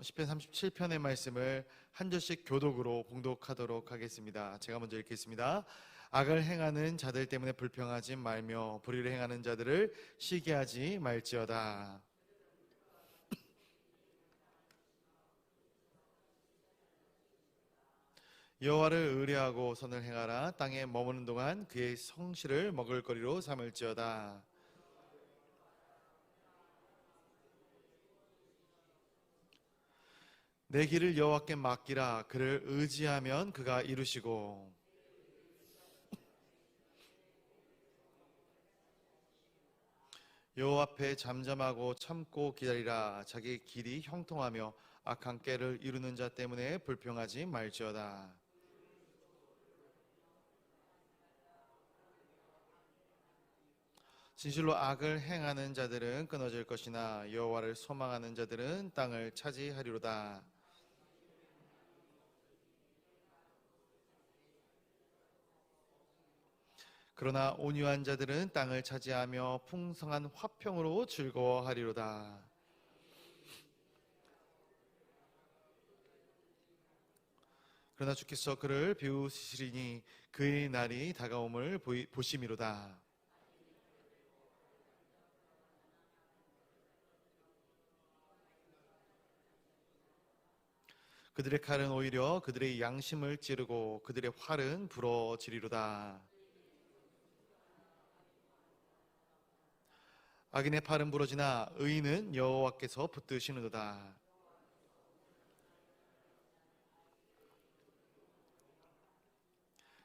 시편 37편의 말씀을 한 절씩 교독으로 봉독하도록 하겠습니다. 제가 먼저 읽겠습니다. 악을 행하는 자들 때문에 불평하지 말며 불의를 행하는 자들을 시기하지 말지어다. 여호와를 의뢰하고 선을 행하라. 땅에 머무는 동안 그의 성실을 먹을거리로 삼을지어다. 내 길을 여호와께 맡기라. 그를 의지하면 그가 이루시고 여호와 앞에 잠잠하고 참고 기다리라. 자기 길이 형통하며 악한 꾀를 이루는 자 때문에 불평하지 말지어다. 진실로 악을 행하는 자들은 끊어질 것이나 여호와를 소망하는 자들은 땅을 차지하리로다. 그러나 온유한 자들은 땅을 차지하며 풍성한 화평으로 즐거워하리로다. 그러나 주께서 그를 비우시리니 그의 날이 다가옴을 보심이로다. 그들의 칼은 오히려 그들의 양심을 찌르고 그들의 활은 부러지리로다. 악인의 팔은 부러지나 의인은 여호와께서 붙드시는도다.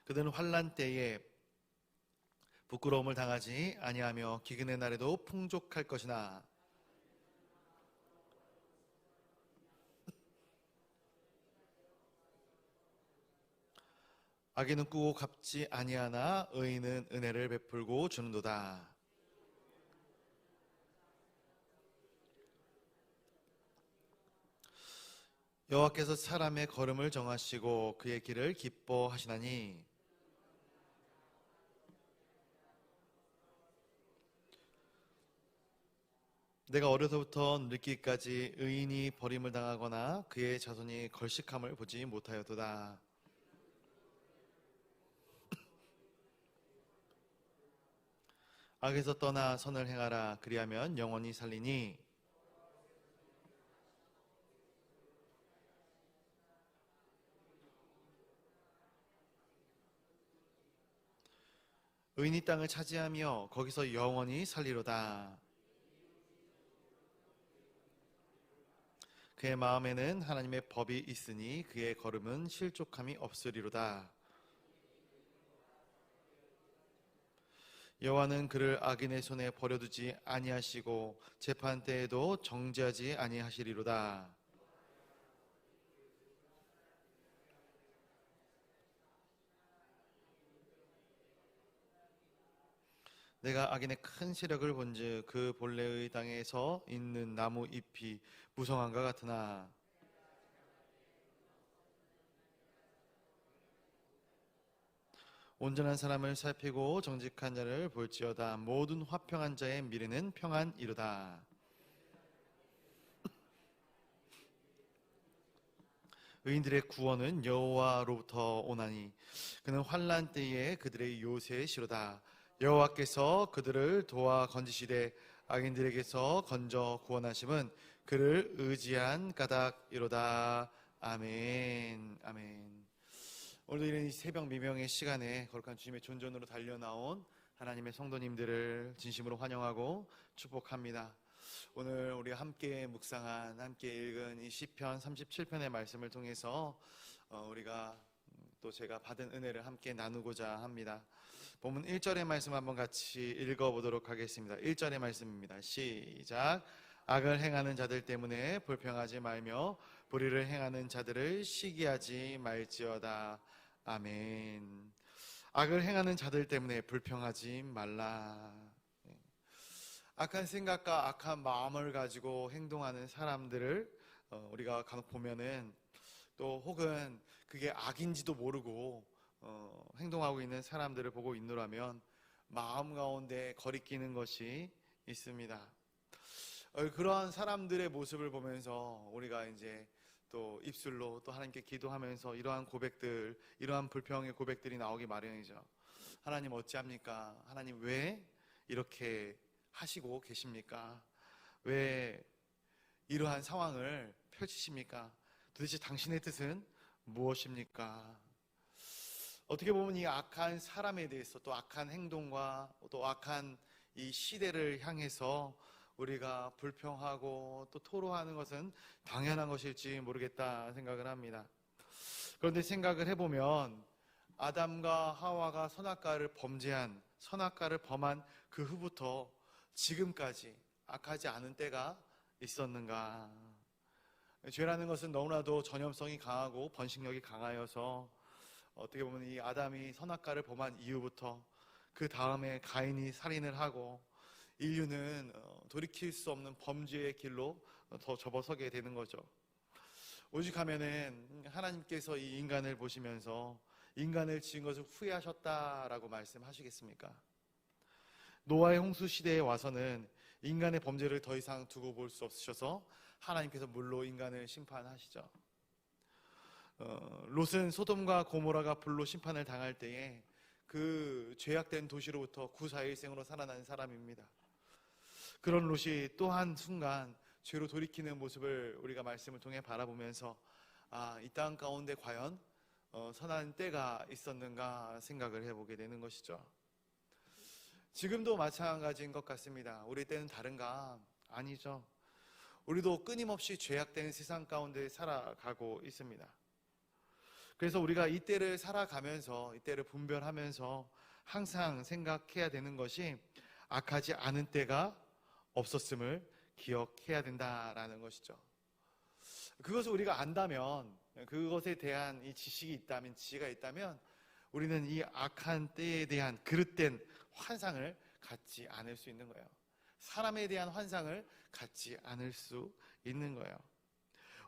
그들은 환난 때에 부끄러움을 당하지 아니하며 기근의 날에도 풍족할 것이나 악인은 꾸고 갚지 아니하나 의인은 은혜를 베풀고 주는도다. 여호와께서 사람의 걸음을 정하시고 그의 길을 기뻐하시나니 내가 어려서부터 늙기까지 의인이 버림을 당하거나 그의 자손이 걸식함을 보지 못하였도다. 악에서 떠나 선을 행하라. 그리하면 영원히 살리니 의인이 땅을 차지하며 거기서 영원히 살리로다. 그의 마음에는 하나님의 법이 있으니 그의 걸음은 실족함이 없으리로다. 여호와는 그를 악인의 손에 버려두지 아니하시고 재판 때에도 정죄하지 아니하시리로다. 내가 악인의 큰 세력을 본즉 그 본래의 땅에서 있는 나무 잎이 무성함과 같으나 온전한 사람을 살피고 정직한 자를 볼지어다. 모든 화평한 자의 미래는 평안이로다. 의인들의 구원은 여호와로부터 오나니 그는 환난 때에 그들의 요새시로다. 여호와께서 그들을 도와 건지시되 악인들에게서 건져 구원하심은 그를 의지한 까닭이로다. 아멘. 아멘. 오늘도 이런 새벽 미명의 시간에 거룩한 주님의 존전으로 달려나온 하나님의 성도님들을 진심으로 환영하고 축복합니다. 오늘 우리 함께 묵상한, 함께 읽은 이 시편 37편의 말씀을 통해서 우리가 또 제가 받은 은혜를 함께 나누고자 합니다. 본문 1절의 말씀 한번 같이 읽어보도록 하겠습니다. 1절의 말씀입니다. 시작. 악을 행하는 자들 때문에 불평하지 말며 불의를 행하는 자들을 시기하지 말지어다. 아멘. 악을 행하는 자들 때문에 불평하지 말라. 악한 생각과 악한 마음을 가지고 행동하는 사람들을 우리가 간혹 보면은 또 혹은 그게 악인지도 모르고 행동하고 있는 사람들을 보고 있노라면 마음 가운데 거리끼는 것이 있습니다. 그러한 사람들의 모습을 보면서 우리가 이제 또 입술로 또 하나님께 기도하면서 이러한 고백들, 이러한 불평의 고백들이 나오기 마련이죠. 하나님 어찌합니까? 하나님 왜 이렇게 하시고 계십니까? 왜 이러한 상황을 펼치십니까? 도대체 당신의 뜻은 무엇입니까? 어떻게 보면 이 악한 사람에 대해서, 또 악한 행동과 또 악한 이 시대를 향해서 우리가 불평하고 또 토로하는 것은 당연한 것일지 모르겠다 생각을 합니다. 그런데 생각을 해보면 아담과 하와가 선악과를 범한 그 후부터 지금까지 악하지 않은 때가 있었는가? 죄라는 것은 너무나도 전염성이 강하고 번식력이 강하여서 어떻게 보면 이 아담이 선악과를 범한 이후부터 그 다음에 가인이 살인을 하고 인류는 돌이킬 수 없는 범죄의 길로 더 접어서게 되는 거죠. 오직하면은 하나님께서 이 인간을 보시면서 인간을 지은 것을 후회하셨다라고 말씀하시겠습니까? 노아의 홍수 시대에 와서는 인간의 범죄를 더 이상 두고 볼 수 없으셔서 하나님께서 물로 인간을 심판하시죠. 롯은 소돔과 고모라가 불로 심판을 당할 때에 그 죄악된 도시로부터 구사일생으로 살아난 사람입니다. 그런 롯이 또 한순간 죄로 돌이키는 모습을 우리가 말씀을 통해 바라보면서 이 땅 가운데 과연 선한 때가 있었는가 생각을 해보게 되는 것이죠. 지금도 마찬가지인 것 같습니다. 우리 때는 다른가? 아니죠. 우리도 끊임없이 죄악된 세상 가운데 살아가고 있습니다. 그래서 우리가 이때를 살아가면서, 이때를 분별하면서 항상 생각해야 되는 것이 악하지 않은 때가 없었음을 기억해야 된다라는 것이죠. 그것을 우리가 안다면, 그것에 대한 이 지혜가 있다면 우리는 이 악한 때에 대한 그릇된 환상을 갖지 않을 수 있는 거예요. 사람에 대한 환상을 갖지 않을 수 있는 거예요.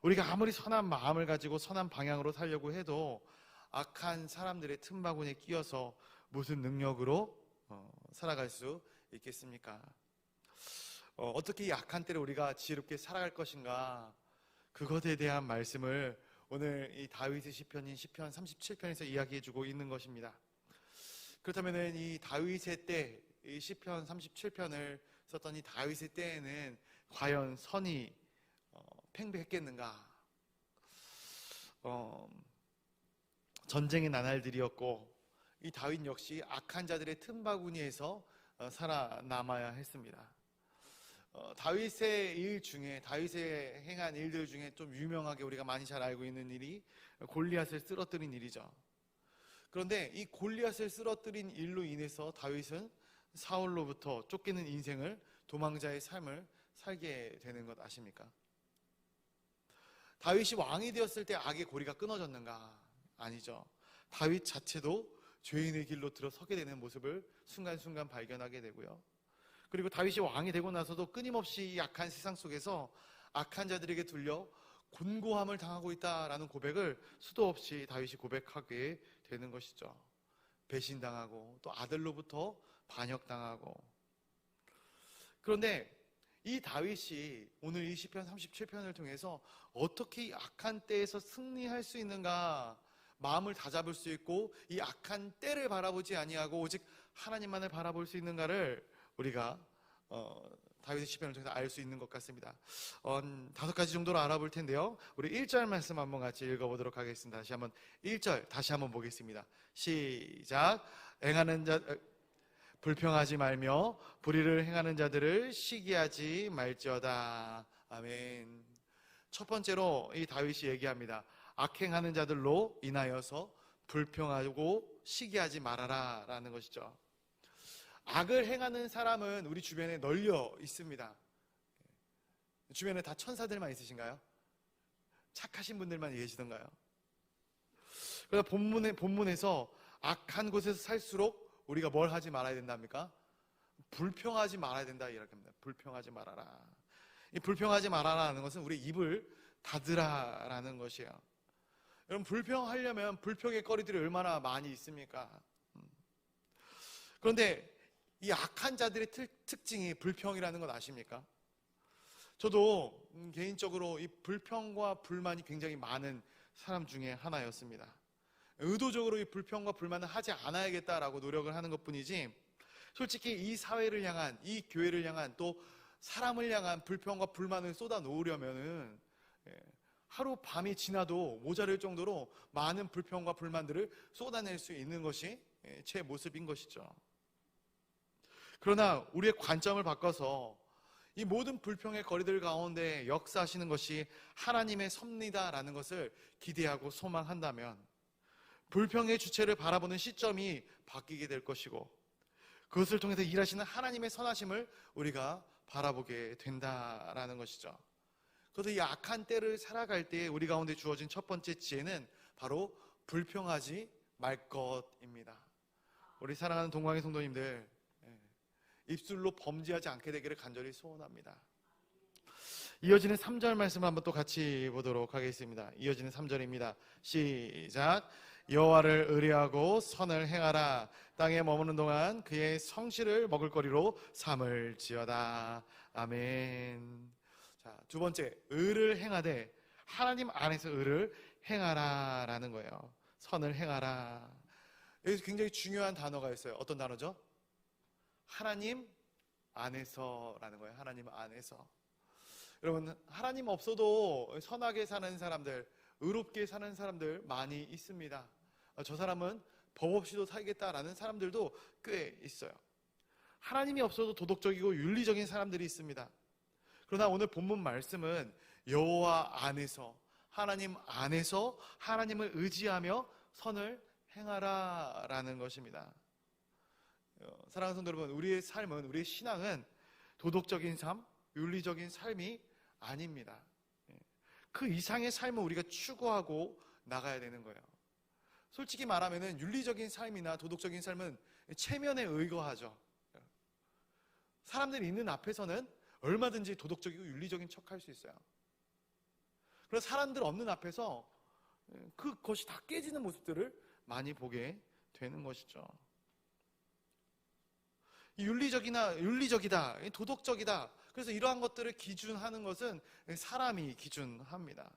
우리가 아무리 선한 마음을 가지고 선한 방향으로 살려고 해도 악한 사람들의 틈바구니에 끼어서 무슨 능력으로 살아갈 수 있겠습니까? 어떻게 이 악한 때를 우리가 지혜롭게 살아갈 것인가, 그것에 대한 말씀을 오늘 이 다윗의 시편인 시편 37편에서 이야기해주고 있는 것입니다. 그렇다면 이 다윗의 때, 이 시편 37편을 썼던 이 다윗의 때에는 과연 선이 팽배했겠는가? 전쟁의 나날들이었고 이 다윗 역시 악한 자들의 틈바구니에서 살아남아야 했습니다. 다윗의 행한 일들 중에 좀 유명하게 우리가 많이 잘 알고 있는 일이 골리앗을 쓰러뜨린 일이죠. 그런데 이 골리앗을 쓰러뜨린 일로 인해서 다윗은 사울로부터 쫓기는 인생을, 도망자의 삶을 살게 되는 것 아십니까? 다윗이 왕이 되었을 때 악의 고리가 끊어졌는가? 아니죠. 다윗 자체도 죄인의 길로 들어서게 되는 모습을 순간순간 발견하게 되고요. 그리고 다윗이 왕이 되고 나서도 끊임없이 약한 세상 속에서 악한 자들에게 들려 곤고함을 당하고 있다라는 고백을 수도 없이 다윗이 고백하게 되는 것이죠. 배신당하고 또 아들로부터 반역당하고. 그런데 이 다윗이 오늘 이 시편 37편을 통해서 어떻게 이 악한 때에서 승리할 수 있는가, 마음을 다잡을 수 있고 이 악한 때를 바라보지 아니하고 오직 하나님만을 바라볼 수 있는가를 우리가 다윗의 시편을 통해서 알 수 있는 것 같습니다. 5가지 정도로 알아볼 텐데요, 우리 1절 말씀 한번 같이 읽어보도록 하겠습니다. 다시 한번 1절 다시 한번 보겠습니다. 시작. 불평하지 말며 불의를 행하는 자들을 시기하지 말지어다. 아멘. 첫 번째로 이 다윗이 얘기합니다. 악행하는 자들로 인하여서 불평하고 시기하지 말아라 라는 것이죠. 악을 행하는 사람은 우리 주변에 널려 있습니다. 주변에 다 천사들만 있으신가요? 착하신 분들만 계시던가요? 그래서 본문에서 악한 곳에서 살수록 우리가 뭘 하지 말아야 된답니까? 불평하지 말아야 된다 이렇게 합니다. 불평하지 말아라. 이 불평하지 말아라는 것은 우리 입을 닫으라라는 것이에요. 여러분, 불평하려면 불평의 거리들이 얼마나 많이 있습니까? 그런데 이 악한 자들의 특징이 불평이라는 건 아십니까? 저도 개인적으로 이 불평과 불만이 굉장히 많은 사람 중에 하나였습니다. 의도적으로 이 불평과 불만을 하지 않아야겠다라고 노력을 하는 것뿐이지, 솔직히 이 사회를 향한, 이 교회를 향한, 또 사람을 향한 불평과 불만을 쏟아 놓으려면은 하루 밤이 지나도 모자랄 정도로 많은 불평과 불만들을 쏟아낼 수 있는 것이 제 모습인 것이죠. 그러나 우리의 관점을 바꿔서 이 모든 불평의 거리들 가운데 역사하시는 것이 하나님의 섭리다라는 것을 기대하고 소망한다면 불평의 주체를 바라보는 시점이 바뀌게 될 것이고, 그것을 통해서 일하시는 하나님의 선하심을 우리가 바라보게 된다라는 것이죠. 그래서 이 악한 때를 살아갈 때 우리 가운데 주어진 첫 번째 지혜는 바로 불평하지 말 것입니다. 우리 사랑하는 동광의 성도님들, 입술로 범죄하지 않게 되기를 간절히 소원합니다. 이어지는 3절 말씀을 한번 또 같이 보도록 하겠습니다. 이어지는 3절입니다. 시작. 여호와를 의뢰하고 선을 행하라. 땅에 머무는 동안 그의 성실을 먹을거리로 삼을지어다. 아멘. 자, 두 번째, 의를 행하되 하나님 안에서 의를 행하라라는 거예요. 선을 행하라. 여기서 굉장히 중요한 단어가 있어요. 어떤 단어죠? 하나님 안에서라는 거예요. 하나님 안에서. 여러분, 하나님 없어도 선하게 사는 사람들, 의롭게 사는 사람들 많이 있습니다. 저 사람은 법 없이도 살겠다라는 사람들도 꽤 있어요. 하나님이 없어도 도덕적이고 윤리적인 사람들이 있습니다. 그러나 오늘 본문 말씀은 여호와 안에서, 하나님 안에서 하나님을 의지하며 선을 행하라라는 것입니다. 사랑하는 성도 여러분, 우리의 삶은, 우리의 신앙은 도덕적인 삶, 윤리적인 삶이 아닙니다. 그 이상의 삶을 우리가 추구하고 나가야 되는 거예요. 솔직히 말하면 윤리적인 삶이나 도덕적인 삶은 체면에 의거하죠. 사람들이 있는 앞에서는 얼마든지 도덕적이고 윤리적인 척할 수 있어요. 그래서 사람들 없는 앞에서 그것이 다 깨지는 모습들을 많이 보게 되는 것이죠. 윤리적이다, 도덕적이다. 그래서 이러한 것들을 기준하는 것은 사람이 기준합니다.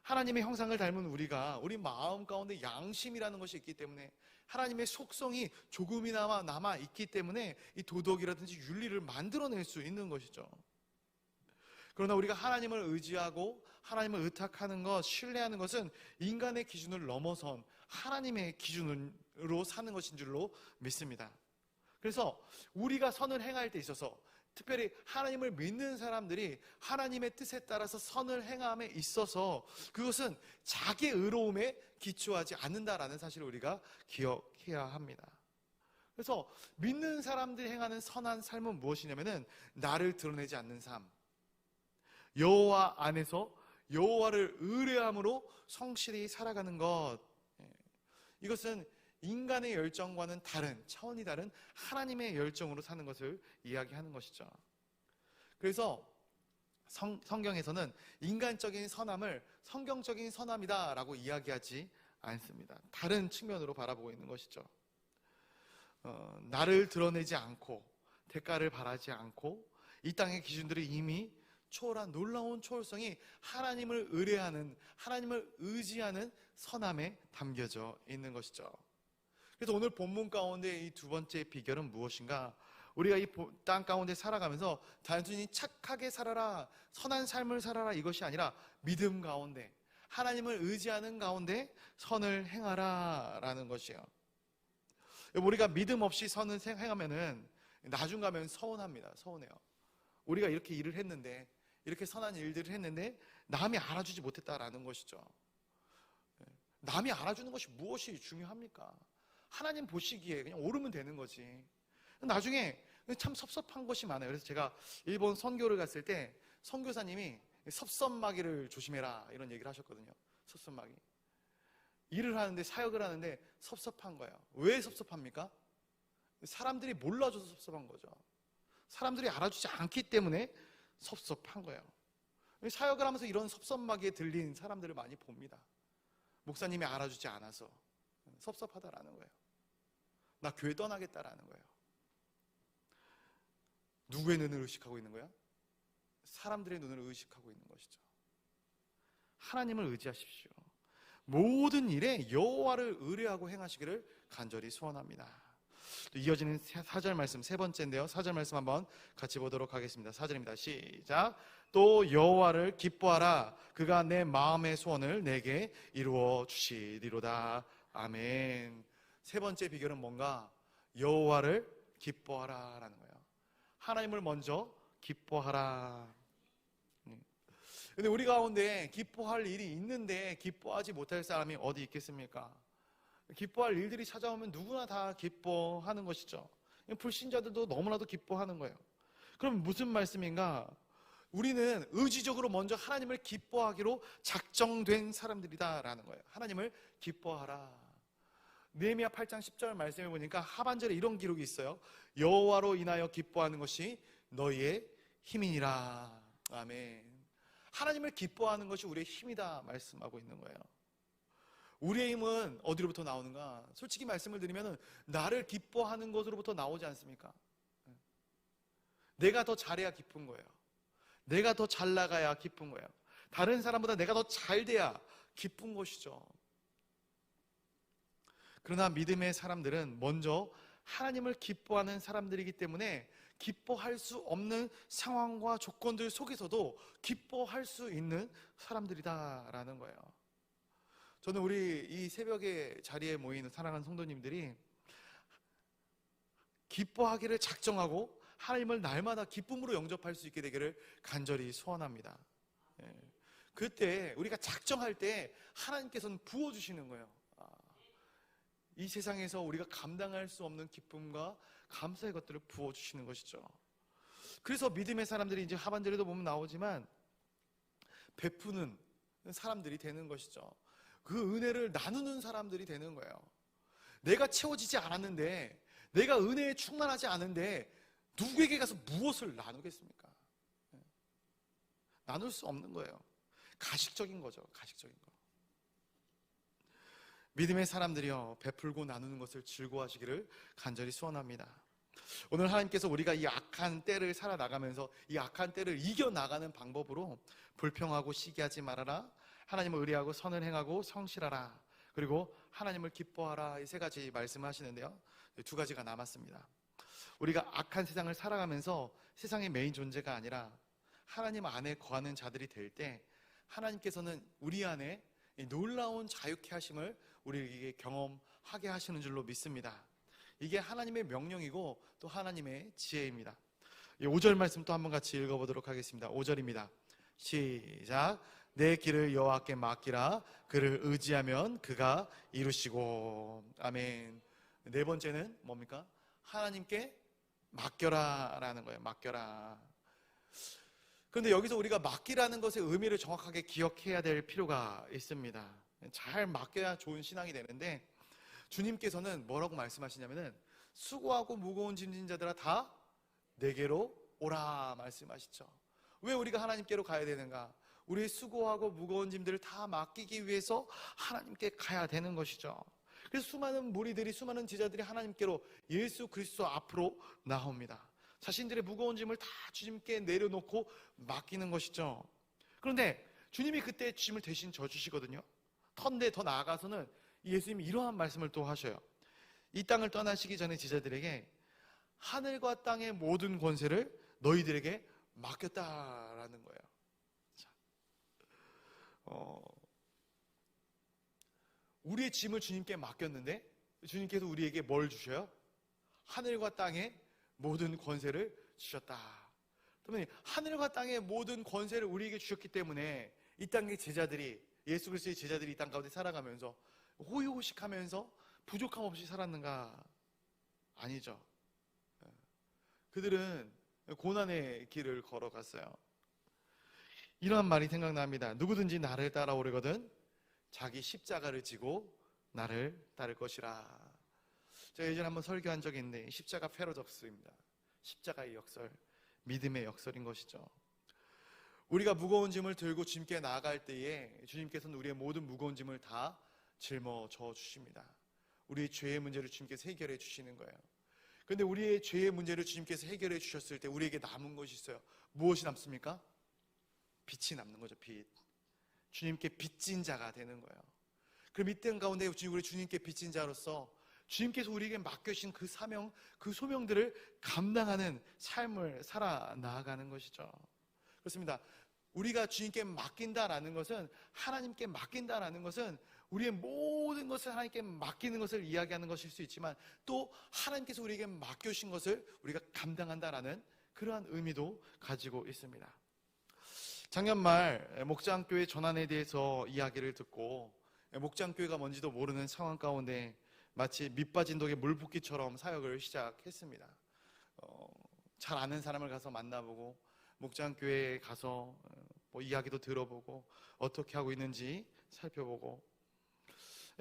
하나님의 형상을 닮은 우리가 우리 마음 가운데 양심이라는 것이 있기 때문에, 하나님의 속성이 조금이나마 남아 있기 때문에 이 도덕이라든지 윤리를 만들어낼 수 있는 것이죠. 그러나 우리가 하나님을 의지하고 하나님을 의탁하는 것, 신뢰하는 것은 인간의 기준을 넘어선 하나님의 기준으로 사는 것인 줄로 믿습니다. 그래서 우리가 선을 행할 때 있어서, 특별히 하나님을 믿는 사람들이 하나님의 뜻에 따라서 선을 행함에 있어서 그것은 자기 의로움에 기초하지 않는다라는 사실을 우리가 기억해야 합니다. 그래서 믿는 사람들이 행하는 선한 삶은 무엇이냐면은 나를 드러내지 않는 삶, 여호와 안에서 여호와를 의뢰함으로 성실히 살아가는 것, 이것은 인간의 열정과는 다른, 차원이 다른 하나님의 열정으로 사는 것을 이야기하는 것이죠. 그래서 성경에서는 인간적인 선함을 성경적인 선함이다 라고 이야기하지 않습니다. 다른 측면으로 바라보고 있는 것이죠. 나를 드러내지 않고 대가를 바라지 않고 이 땅의 기준들이 이미 초월한 놀라운 초월성이 하나님을 의뢰하는, 하나님을 의지하는 선함에 담겨져 있는 것이죠. 그래서 오늘 본문 가운데 이 두 번째 비결은 무엇인가? 우리가 이 땅 가운데 살아가면서 단순히 착하게 살아라, 선한 삶을 살아라, 이것이 아니라 믿음 가운데, 하나님을 의지하는 가운데 선을 행하라 라는 것이에요. 우리가 믿음 없이 선을 행하면은 나중 가면 서운합니다. 서운해요. 우리가 이렇게 일을 했는데, 이렇게 선한 일들을 했는데 남이 알아주지 못했다라는 것이죠. 남이 알아주는 것이 무엇이 중요합니까? 하나님 보시기에 그냥 오르면 되는 거지. 나중에 참 섭섭한 것이 많아요. 그래서 제가 일본 선교를 갔을 때 선교사님이 섭섭마귀를 조심해라 이런 얘기를 하셨거든요. 섭섭마귀. 일을 하는데, 사역을 하는데 섭섭한 거예요. 왜 섭섭합니까? 사람들이 몰라줘서 섭섭한 거죠. 사람들이 알아주지 않기 때문에 섭섭한 거예요. 사역을 하면서 이런 섭섭마귀에 들린 사람들을 많이 봅니다. 목사님이 알아주지 않아서 섭섭하다라는 거예요. 나 교회 떠나겠다라는 거예요. 누구의 눈을 의식하고 있는 거야? 사람들의 눈을 의식하고 있는 것이죠. 하나님을 의지하십시오. 모든 일에 여호와를 의뢰하고 행하시기를 간절히 소원합니다. 또 이어지는 4절 말씀, 세 번째인데요. 4절 말씀 한번 같이 보도록 하겠습니다. 4절입니다. 시작. 또 여호와를 기뻐하라. 그가 내 마음의 소원을 내게 이루어 주시리로다. 아멘. 세 번째 비결은 뭔가? 여호와를 기뻐하라 라는 거예요. 하나님을 먼저 기뻐하라. 근데 우리 가운데 기뻐할 일이 있는데 기뻐하지 못할 사람이 어디 있겠습니까? 기뻐할 일들이 찾아오면 누구나 다 기뻐하는 것이죠. 불신자들도 너무나도 기뻐하는 거예요. 그럼 무슨 말씀인가? 우리는 의지적으로 먼저 하나님을 기뻐하기로 작정된 사람들이다라는 거예요. 하나님을 기뻐하라. 느헤미야 8장 10절 말씀을 보니까 하반절에 이런 기록이 있어요. 여호와로 인하여 기뻐하는 것이 너희의 힘이니라. 아멘. 하나님을 기뻐하는 것이 우리의 힘이다 말씀하고 있는 거예요. 우리의 힘은 어디로부터 나오는가? 솔직히 말씀을 드리면 나를 기뻐하는 것으로부터 나오지 않습니까? 내가 더 잘해야 기쁜 거예요. 내가 더 잘 나가야 기쁜 거예요. 다른 사람보다 내가 더 잘 돼야 기쁜 것이죠. 그러나 믿음의 사람들은 먼저 하나님을 기뻐하는 사람들이기 때문에 기뻐할 수 없는 상황과 조건들 속에서도 기뻐할 수 있는 사람들이다라는 거예요. 저는 우리 이 새벽에 자리에 모이는 사랑하는 성도님들이 기뻐하기를 작정하고 하나님을 날마다 기쁨으로 영접할 수 있게 되기를 간절히 소원합니다. 그때 우리가 작정할 때 하나님께서는 부어주시는 거예요. 이 세상에서 우리가 감당할 수 없는 기쁨과 감사의 것들을 부어주시는 것이죠. 그래서 믿음의 사람들이 이제 하반절에도 보면 나오지만 베푸는 사람들이 되는 것이죠. 그 은혜를 나누는 사람들이 되는 거예요. 내가 채워지지 않았는데, 내가 은혜에 충만하지 않은데 누구에게 가서 무엇을 나누겠습니까? 나눌 수 없는 거예요. 가식적인 거죠. 가식적인 거. 믿음의 사람들이요, 베풀고 나누는 것을 즐거워하시기를 간절히 소원합니다. 오늘 하나님께서 우리가 이 악한 때를 살아나가면서 이 악한 때를 이겨나가는 방법으로 불평하고 시기하지 말아라, 하나님을 의뢰하고 선을 행하고 성실하라, 그리고 하나님을 기뻐하라, 이 세 가지 말씀하시는데요, 두 가지가 남았습니다. 우리가 악한 세상을 살아가면서 세상의 메인 존재가 아니라 하나님 안에 거하는 자들이 될 때 하나님께서는 우리 안에 놀라운 자유케 하심을 우리에게 경험하게 하시는 줄로 믿습니다. 이게 하나님의 명령이고 또 하나님의 지혜입니다. 5절 말씀 또 한번 같이 읽어보도록 하겠습니다. 5절입니다. 시작. 내 길을 여호와께 맡기라. 그를 의지하면 그가 이루시고. 아멘. 네 번째는 뭡니까? 하나님께 맡겨라 라는 거예요. 맡겨라. 그런데 여기서 우리가 맡기라는 것의 의미를 정확하게 기억해야 될 필요가 있습니다. 잘 맡겨야 좋은 신앙이 되는데, 주님께서는 뭐라고 말씀하시냐면은 수고하고 무거운 짐진 자들아 다 내게로 오라 말씀하시죠. 왜 우리가 하나님께로 가야 되는가? 우리의 수고하고 무거운 짐들을 다 맡기기 위해서 하나님께 가야 되는 것이죠. 그래서 수많은 무리들이, 수많은 제자들이 하나님께로, 예수 그리스도 앞으로 나옵니다. 자신들의 무거운 짐을 다 주님께 내려놓고 맡기는 것이죠. 그런데 주님이 그때 짐을 대신 져주시거든요. 턴데 더 나아가서는 예수님이 이러한 말씀을 또 하셔요. 이 땅을 떠나시기 전에 제자들에게 하늘과 땅의 모든 권세를 너희들에게 맡겼다라는 거예요. 자, 우리의 짐을 주님께 맡겼는데 주님께서 우리에게 뭘 주셔요? 하늘과 땅의 모든 권세를 주셨다. 그러면 하늘과 땅의 모든 권세를 우리에게 주셨기 때문에 이 땅의 제자들이, 예수 그리스도의 제자들이 이 땅 가운데 살아가면서 호의호식하면서 부족함 없이 살았는가? 아니죠. 그들은 고난의 길을 걸어갔어요. 이러한 말이 생각납니다. 누구든지 나를 따라오려거든 자기 십자가를 지고 나를 따를 것이라. 제가 예전에 한번 설교한 적이 있는데, 십자가 패러독스입니다. 십자가의 역설, 믿음의 역설인 것이죠. 우리가 무거운 짐을 들고 주님께 나아갈 때에 주님께서는 우리의 모든 무거운 짐을 다 짊어져 주십니다. 우리의 죄의 문제를 주님께서 해결해 주시는 거예요. 그런데 우리의 죄의 문제를 주님께서 해결해 주셨을 때 우리에게 남은 것이 있어요. 무엇이 남습니까? 빛이 남는 거죠. 빛. 주님께 빚진 자가 되는 거예요. 그럼 이 땅 가운데 우리 주님께 빚진 자로서 주님께서 우리에게 맡겨주신 그 사명, 그 소명들을 감당하는 삶을 살아 나아가는 것이죠. 그렇습니다. 우리가 주님께 맡긴다라는 것은, 하나님께 맡긴다라는 것은 우리의 모든 것을 하나님께 맡기는 것을 이야기하는 것일 수 있지만, 또 하나님께서 우리에게 맡겨주신 것을 우리가 감당한다라는 그러한 의미도 가지고 있습니다. 작년 말 목장교회 전환에 대해서 이야기를 듣고, 목장교회가 뭔지도 모르는 상황 가운데 마치 밑빠진 독에 물 붓기처럼 사역을 시작했습니다. 잘 아는 사람을 가서 만나보고, 목장교회에 가서 이야기도 들어보고, 어떻게 하고 있는지 살펴보고,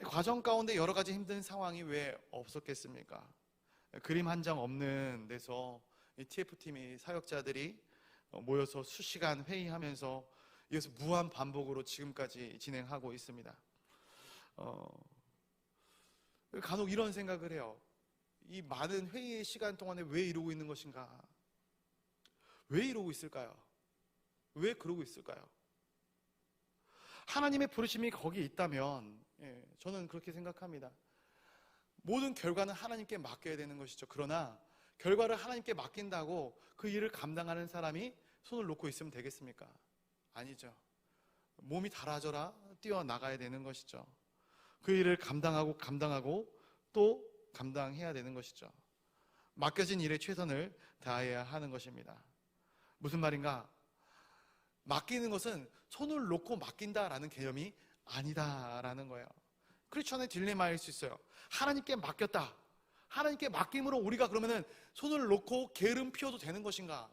과정 가운데 여러 가지 힘든 상황이 왜 없었겠습니까? 그림 한 장 없는 데서 TF팀이, 사역자들이 모여서 수시간 회의하면서 이것을 무한 반복으로 지금까지 진행하고 있습니다. 간혹 이런 생각을 해요. 이 많은 회의의 시간 동안에 왜 이러고 있는 것인가? 왜 이러고 있을까요? 왜 그러고 있을까요? 하나님의 부르심이 거기에 있다면, 저는 그렇게 생각합니다. 모든 결과는 하나님께 맡겨야 되는 것이죠. 그러나 결과를 하나님께 맡긴다고 그 일을 감당하는 사람이 손을 놓고 있으면 되겠습니까? 아니죠. 몸이 달아져라 뛰어나가야 되는 것이죠. 그 일을 감당하고 또 감당해야 되는 것이죠. 맡겨진 일에 최선을 다해야 하는 것입니다. 무슨 말인가? 맡기는 것은 손을 놓고 맡긴다라는 개념이 아니다라는 거예요. 크리스천의 딜레마일 수 있어요. 하나님께 맡겼다. 하나님께 맡김으로 우리가 그러면은 손을 놓고 게으름 피워도 되는 것인가?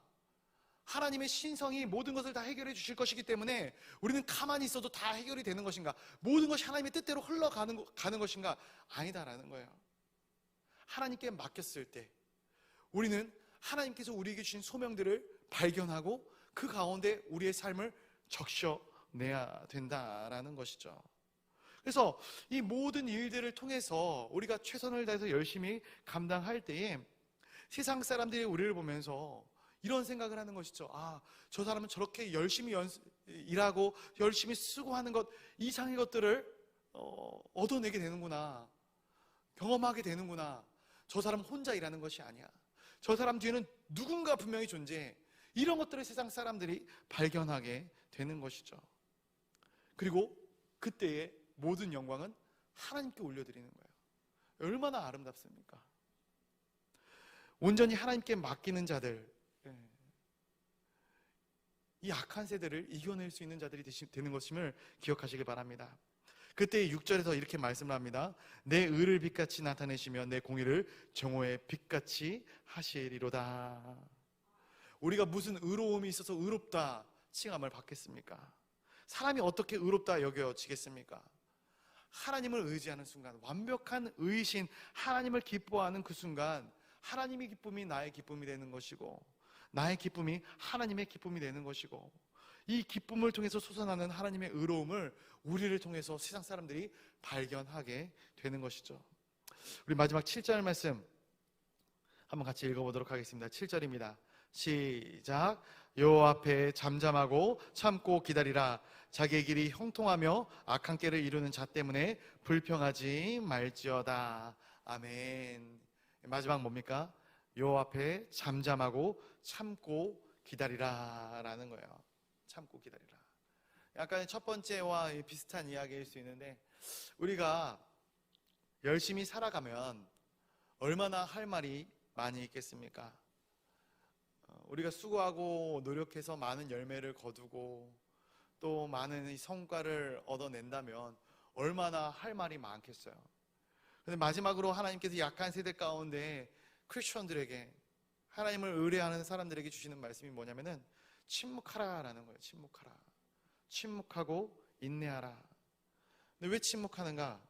하나님의 신성이 모든 것을 다 해결해 주실 것이기 때문에 우리는 가만히 있어도 다 해결이 되는 것인가? 모든 것이 하나님의 뜻대로 흘러가는 것인가? 아니다라는 거예요. 하나님께 맡겼을 때 우리는 하나님께서 우리에게 주신 소명들을 발견하고 그 가운데 우리의 삶을 적셔내야 된다라는 것이죠. 그래서 이 모든 일들을 통해서 우리가 최선을 다해서 열심히 감당할 때에 세상 사람들이 우리를 보면서 이런 생각을 하는 것이죠. 아, 저 사람은 저렇게 열심히 일하고 열심히 쓰고 하는 것, 이상의 것들을 얻어내게 되는구나, 경험하게 되는구나. 저 사람 혼자 일하는 것이 아니야. 저 사람 뒤에는 누군가 분명히 존재해. 이런 것들을 세상 사람들이 발견하게 되는 것이죠. 그리고 그때의 모든 영광은 하나님께 올려드리는 거예요. 얼마나 아름답습니까? 온전히 하나님께 맡기는 자들, 이 악한 세대를 이겨낼 수 있는 자들이 되는 것임을 기억하시길 바랍니다. 그때 6절에서 이렇게 말씀을 합니다. 내 의를 빛같이 나타내시며 내 공의를 정오의 빛같이 하시리로다. 우리가 무슨 의로움이 있어서 의롭다 칭함을 받겠습니까? 사람이 어떻게 의롭다 여겨지겠습니까? 하나님을 의지하는 순간, 완벽한 의신 하나님을 기뻐하는 그 순간, 하나님의 기쁨이 나의 기쁨이 되는 것이고, 나의 기쁨이 하나님의 기쁨이 되는 것이고, 이 기쁨을 통해서 솟아나는 하나님의 의로움을 우리를 통해서 세상 사람들이 발견하게 되는 것이죠. 우리 마지막 7절 말씀 한번 같이 읽어보도록 하겠습니다. 7절입니다. 시작. 여호와 앞에 잠잠하고 참고 기다리라. 자기의 길이 형통하며 악한 꾀를 이루는 자 때문에 불평하지 말지어다. 아멘. 마지막 뭡니까? 여호와 앞에 잠잠하고 참고 기다리라 라는 거예요. 참고 기다리라. 약간 첫 번째와 비슷한 이야기일 수 있는데, 우리가 열심히 살아가면 얼마나 할 말이 많이 있겠습니까? 우리가 수고하고 노력해서 많은 열매를 거두고 또 많은 성과를 얻어낸다면 얼마나 할 말이 많겠어요. 그런데 마지막으로 하나님께서 약한 세대 가운데 크리스천들에게, 하나님을 의뢰하는 사람들에게 주시는 말씀이 뭐냐면은 침묵하라라는 거예요. 침묵하라. 침묵하고 인내하라. 근데 왜 침묵하는가?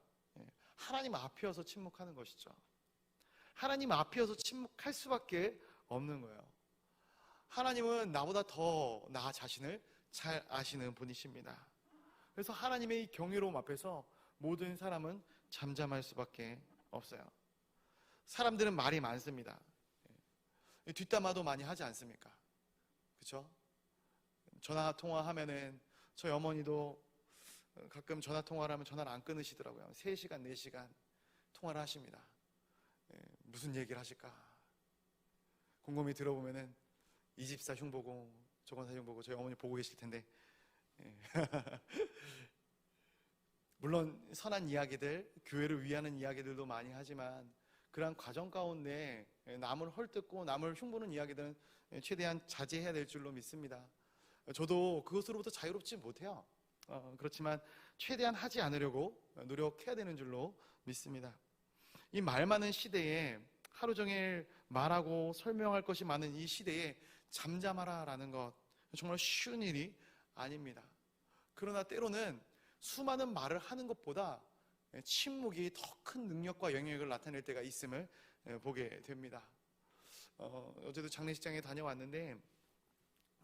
하나님 앞이어서 침묵하는 것이죠. 하나님 앞이어서 침묵할 수밖에 없는 거예요. 하나님은 나보다 더 나 자신을 잘 아시는 분이십니다. 그래서 하나님의 이 경외로움 앞에서 모든 사람은 잠잠할 수밖에 없어요. 사람들은 말이 많습니다. 뒷담화도 많이 하지 않습니까? 그렇죠? 전화 통화하면은 저희 어머니도 가끔 전화 통화를 하면 전화를 안 끊으시더라고요. 3시간, 4시간 통화를 하십니다. 무슨 얘기를 하실까? 곰곰이 들어보면은 이 집사 흉 보고 저건 사흉 보고 저희 어머니 보고 계실 텐데 물론 선한 이야기들, 교회를 위하는 이야기들도 많이 하지만 그러한 과정 가운데 남을 헐뜯고 남을 흉보는 이야기들은 최대한 자제해야 될 줄로 믿습니다. 저도 그것으로부터 자유롭지 못해요. 그렇지만 최대한 하지 않으려고 노력해야 되는 줄로 믿습니다. 이 말 많은 시대에 하루 종일 말하고 설명할 것이 많은 이 시대에 잠잠하라 라는 것 정말 쉬운 일이 아닙니다. 그러나 때로는 수많은 말을 하는 것보다 침묵이 더 큰 능력과 영향력을 나타낼 때가 있음을 보게 됩니다. 어제도 장례식장에 다녀왔는데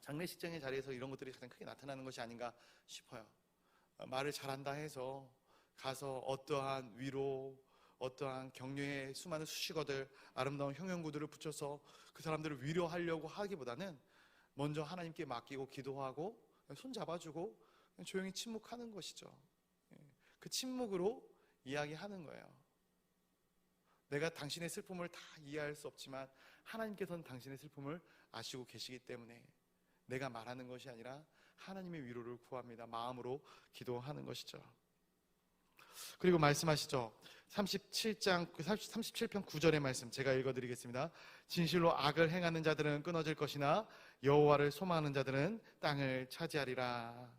장례식장의 자리에서 이런 것들이 가장 크게 나타나는 것이 아닌가 싶어요. 말을 잘한다 해서 가서 어떠한 위로, 어떠한 격려의 수많은 수식어들, 아름다운 형용구들을 붙여서 그 사람들을 위로하려고 하기보다는 먼저 하나님께 맡기고 기도하고 손 잡아주고 조용히 침묵하는 것이죠. 그 침묵으로 이야기하는 거예요. 내가 당신의 슬픔을 다 이해할 수 없지만 하나님께서는 당신의 슬픔을 아시고 계시기 때문에 내가 말하는 것이 아니라 하나님의 위로를 구합니다. 마음으로 기도하는 것이죠. 그리고 말씀하시죠. 37편 9절의 말씀 제가 읽어드리겠습니다. 진실로 악을 행하는 자들은 끊어질 것이나 여호와를 소망하는 자들은 땅을 차지하리라.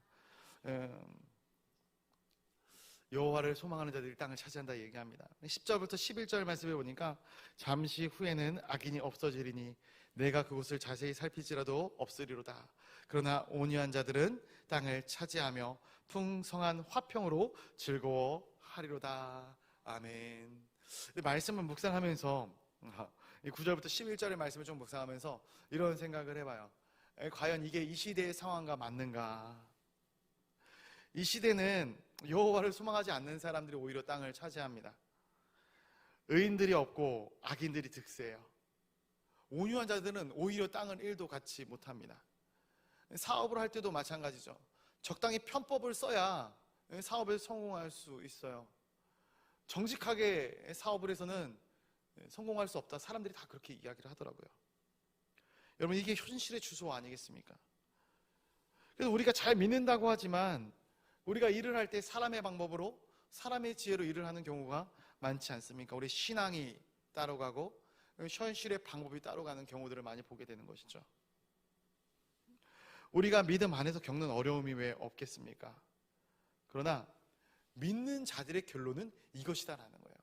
여호와를 소망하는 자들이 땅을 차지한다 얘기합니다. 10절부터 11절 말씀에 보니까 잠시 후에는 악인이 없어지리니 내가 그곳을 자세히 살피지라도 없으리로다. 그러나 온유한 자들은 땅을 차지하며 풍성한 화평으로 즐거워하리로다. 아멘. 말씀을 묵상하면서 이 9절부터 11절의 말씀을 좀 묵상하면서 이런 생각을 해봐요. 과연 이게 이 시대의 상황과 맞는가? 이 시대는 여호와를 소망하지 않는 사람들이 오히려 땅을 차지합니다. 의인들이 없고 악인들이 득세해요. 온유한 자들은 오히려 땅을 1도 갖지 못합니다. 사업을 할 때도 마찬가지죠. 적당히 편법을 써야 사업에 성공할 수 있어요. 정직하게 사업을 해서는 성공할 수 없다. 사람들이 다 그렇게 이야기를 하더라고요. 여러분, 이게 현실의 주소 아니겠습니까? 그래서 우리가 잘 믿는다고 하지만 우리가 일을 할 때 사람의 방법으로, 사람의 지혜로 일을 하는 경우가 많지 않습니까? 우리 신앙이 따로 가고 현실의 방법이 따로 가는 경우들을 많이 보게 되는 것이죠. 우리가 믿음 안에서 겪는 어려움이 왜 없겠습니까? 그러나 믿는 자들의 결론은 이것이다라는 거예요.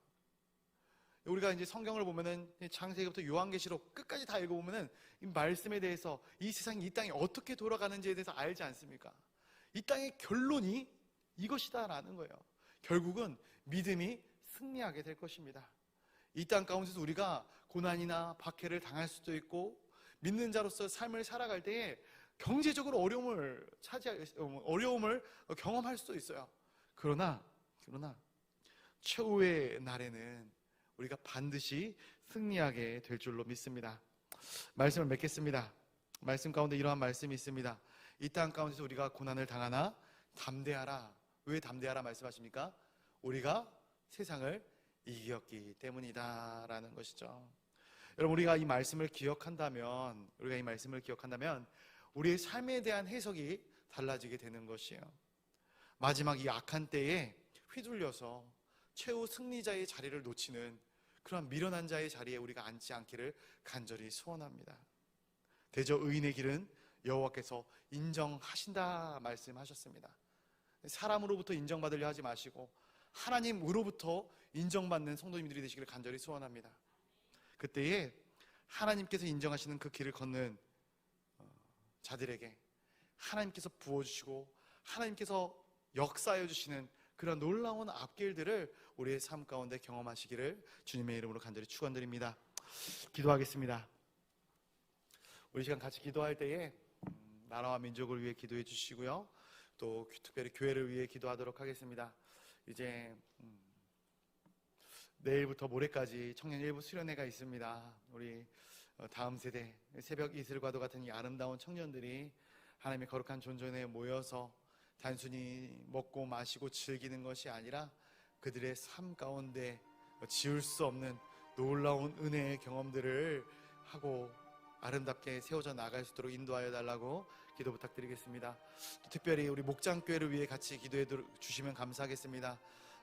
우리가 이제 성경을 보면은 창세기부터 요한계시록 끝까지 다 읽어보면은 이 말씀에 대해서 이 세상이 이 땅이 어떻게 돌아가는지에 대해서 알지 않습니까? 이 땅의 결론이 이것이다라는 거예요. 결국은 믿음이 승리하게 될 것입니다. 이 땅 가운데서 우리가 고난이나 박해를 당할 수도 있고 믿는 자로서 삶을 살아갈 때에 경제적으로 어려움을 경험할 수도 있어요. 그러나 최후의 날에는 우리가 반드시 승리하게 될 줄로 믿습니다. 말씀을 맺겠습니다. 말씀 가운데 이러한 말씀이 있습니다. 이 땅 가운데서 우리가 고난을 당하나 담대하라. 왜 담대하라 말씀하십니까? 우리가 세상을 이겼기 때문이다 라는 것이죠. 여러분, 우리가 이 말씀을 기억한다면 우리의 삶에 대한 해석이 달라지게 되는 것이에요. 마지막 이 악한 때에 휘둘려서 최후 승리자의 자리를 놓치는 그런 미련한 자의 자리에 우리가 앉지 않기를 간절히 소원합니다. 대저 의인의 길은 여호와께서 인정하신다 말씀하셨습니다. 사람으로부터 인정받으려 하지 마시고 하나님으로부터 인정받는 성도님들이 되시기를 간절히 소원합니다. 그때에 하나님께서 인정하시는 그 길을 걷는 자들에게 하나님께서 부어주시고 하나님께서 역사해 주시는 그런 놀라운 앞길들을 우리의 삶 가운데 경험하시기를 주님의 이름으로 간절히 축원드립니다. 기도하겠습니다. 우리 시간 같이 기도할 때에 나라와 민족을 위해 기도해 주시고요, 또 특별히 교회를 위해 기도하도록 하겠습니다. 이제 내일부터 모레까지 청년 일부 수련회가 있습니다. 우리 다음 세대 새벽 이슬과도 같은 이 아름다운 청년들이 하나님의 거룩한 존전에 모여서 단순히 먹고 마시고 즐기는 것이 아니라 그들의 삶 가운데 지울 수 없는 놀라운 은혜의 경험들을 하고 아름답게 세워져 나갈 수 있도록 인도하여 달라고 기도 부탁드리겠습니다. 또 특별히 우리 목장교회를 위해 같이 기도해 주시면 감사하겠습니다.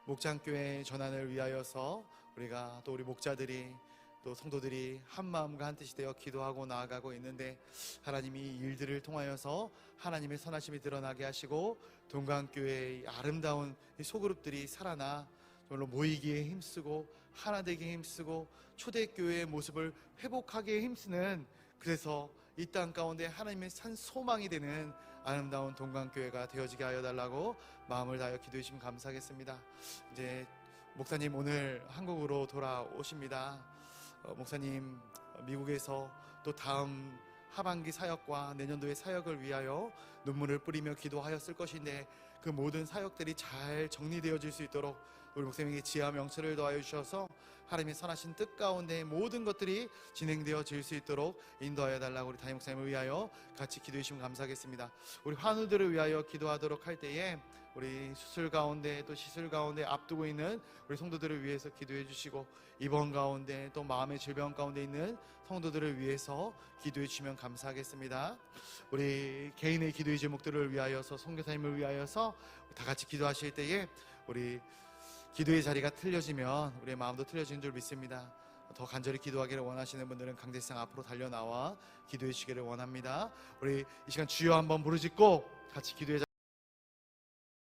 목장교회 전환을 위하여서 우리가 또 우리 목자들이 또 성도들이 한 마음과 한 뜻이 되어 기도하고 나아가고 있는데, 하나님이 이 일들을 통하여서 하나님의 선하심이 드러나게 하시고 동강교회의 아름다운 이 소그룹들이 살아나 정말로 모이기에 힘쓰고 하나 되기에 힘쓰고 초대교회의 모습을 회복하기에 힘쓰는, 그래서 이 땅 가운데 하나님의 산 소망이 되는 아름다운 동강교회가 되어지게 하여 달라고 마음을 다하여 기도해 주시면 감사하겠습니다. 이제 목사님 오늘 한국으로 돌아오십니다. 목사님 미국에서 또 다음 하반기 사역과 내년도의 사역을 위하여 눈물을 뿌리며 기도하였을 것인데, 그 모든 사역들이 잘 정리되어질 수 있도록 우리 목사님에게 지혜와 명철을 더하여 주셔서 하나님의 선하신 뜻 가운데 모든 것들이 진행되어질 수 있도록 인도하여 달라고 우리 담임 목사님을 위하여 같이 기도해 주시면 감사하겠습니다. 우리 환우들을 위하여 기도하도록 할 때에 우리 수술 가운데 또 시술 가운데 앞두고 있는 우리 성도들을 위해서 기도해 주시고, 입원 가운데 또 마음의 질병 가운데 있는 성도들을 위해서 기도해 주시면 감사하겠습니다. 우리 개인의 기도의 제목들을 위하여서, 선교사님을 위하여서 다 같이 기도하실 때에 우리 기도의 자리가 틀려지면 우리의 마음도 틀려지는 줄 믿습니다. 더 간절히 기도하기를 원하시는 분들은 강대상 앞으로 달려나와 기도해 주시기를 원합니다. 우리 이 시간 주여 한번 부르짖고 같이 기도해